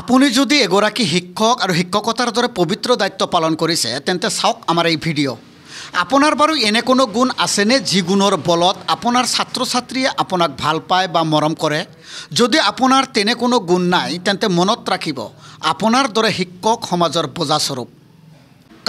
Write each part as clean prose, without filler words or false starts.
আপুনি যদি এগৰাকী শিক্ষক আৰু শিক্ষকতাৰ দৰে পবিত্ৰ দায়িত্ব পালন কৰিছে তেন্তে চাওক আমাৰ এই ভিডিঅ'। আপোনাৰ বাৰু এনে কোনো গুণ আছেনে যি গুণৰ বলত আপোনাৰ ছাত্ৰ ছাত্ৰীয়ে আপোনাক ভাল পায় বা মৰম কৰে? যদি আপোনাৰ তেনে কোনো গুণ নাই তেন্তে মনত ৰাখিব আপোনাৰ দৰে শিক্ষক সমাজৰ বোজাস্বৰূপ।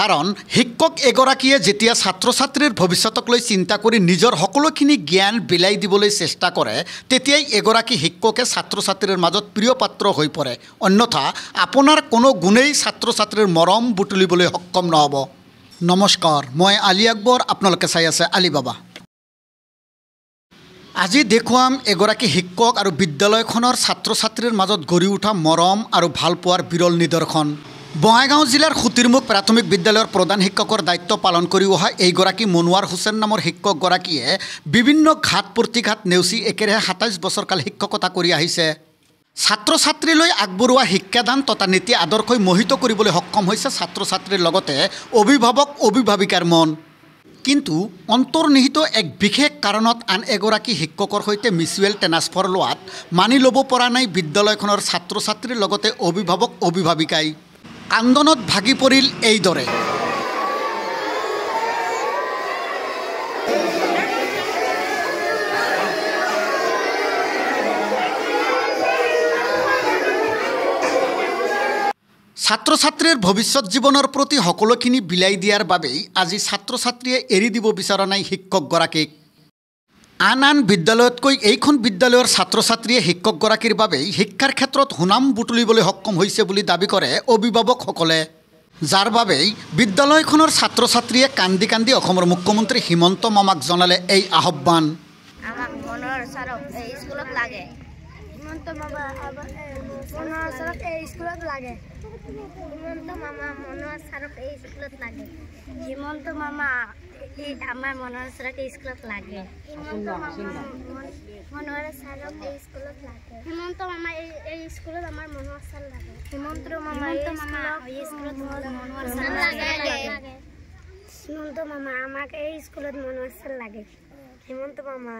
কাৰণ শিক্ষক এগৰাকীয়ে যেতিয়া ছাত্ৰ ছাত্ৰীৰ ভৱিষ্যতক লৈ চিন্তা কৰি নিজৰ সকলোখিনি জ্ঞান বিলাই দিবলৈ চেষ্টা কৰে তেতিয়াই এগৰাকী শিক্ষকে ছাত্ৰ ছাত্ৰীৰ মাজত প্ৰিয় পাত্ৰ হৈ পৰে। অন্যথা আপোনাৰ কোনো গুণেই ছাত্ৰ ছাত্ৰীৰ মৰম বুটলিবলৈ সক্ষম নহ'ব। নমস্কাৰ, মই আলী আকবৰ, আপোনালোকে চাই আছে আলিবাবা। আজি দেখুৱাম এগৰাকী শিক্ষক আৰু বিদ্যালয়খনৰ ছাত্ৰ ছাত্ৰীৰ মাজত গঢ়ি উঠা মৰম আৰু ভালপোৱাৰ বিৰল নিদৰ্শন। বঙাইগাঁও জিলাৰ খুটিৰমুখ প্ৰাথমিক বিদ্যালয়ৰ প্ৰধান শিক্ষকৰ দায়িত্ব পালন কৰি অহা এইগৰাকী মনোৱাৰ হুছেইন নামৰ শিক্ষকগৰাকীয়ে বিভিন্ন ঘাত প্ৰতিঘাত নেওচি একেৰাহে ২৭ বছৰকাল শিক্ষকতা কৰি আহিছে। ছাত্ৰ ছাত্ৰীলৈ আগবঢ়োৱা শিক্ষাদান তথা নীতি আদৰ্শই মোহিত কৰিবলৈ সক্ষম হৈছে ছাত্ৰ ছাত্ৰীৰ লগতে অভিভাৱক অভিভাৱিকাৰ মন। কিন্তু অন্তৰ্নিহিত এক বিশেষ কাৰণত আন এগৰাকী শিক্ষকৰ সৈতে মিউচুৱেল ট্ৰেন্সফাৰ লোৱাত মানি ল'ব পৰা নাই বিদ্যালয়খনৰ ছাত্ৰ ছাত্ৰীৰ লগতে অভিভাৱক অভিভাৱিকাই। কান্দনত ভাগি পৰিল এইদৰে। ছাত্ৰ ছাত্ৰীৰ ভৱিষ্যত জীৱনৰ প্ৰতি সকলোখিনি বিলাই দিয়াৰ বাবেই আজি ছাত্ৰ ছাত্ৰীয়ে এৰি দিব বিচৰা নাই শিক্ষকগৰাকীক। আন আন বিদ্যালয়তকৈ এইখন বিদ্যালয়ৰ ছাত্ৰ ছাত্ৰীয়ে শিক্ষকগৰাকীৰ বাবেই শিক্ষাৰ ক্ষেত্ৰত সুনাম বুটলিবলৈ সক্ষম হৈছে বুলি দাবী কৰে অভিভাৱকসকলে। যাৰ বাবেই বিদ্যালয়খনৰ ছাত্ৰ ছাত্ৰীয়ে কান্দি কান্দি অসমৰ মুখ্যমন্ত্ৰী হিমন্ত মামাক জনালে এই আহ্বান। আমাক মনৰ ছাৰক এই স্কুলত লাগে। হিমন্ত মামা মনৰ ছাৰক এই স্কুলত লাগে। হিমন্ত মামা মনৰ ছাৰক এই স্কুলত লাগে। হিমন্ত মামা আমাৰ মনৰ ছাৰক এই স্কুলত লাগে। হিমন্ত মামা মনৰ ছাৰক এই স্কুলত লাগে। হিমন্ত মামা এই স্কুলত আমাৰ মনৰ ছাৰ লাগে। হিমন্ত মামা এই স্কুলত মনৰ ছাৰ লাগে। হিমন্ত মামা আমাক এই স্কুলত মনৰ ছাৰ লাগে। হিমন্ত মামা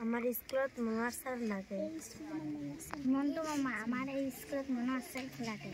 আমাৰ স্কুলত মনৰ ছাৰ লাগে। হিমন্ত মামা আমাৰ এই স্কুলত মনৰ ছাৰ লাগে।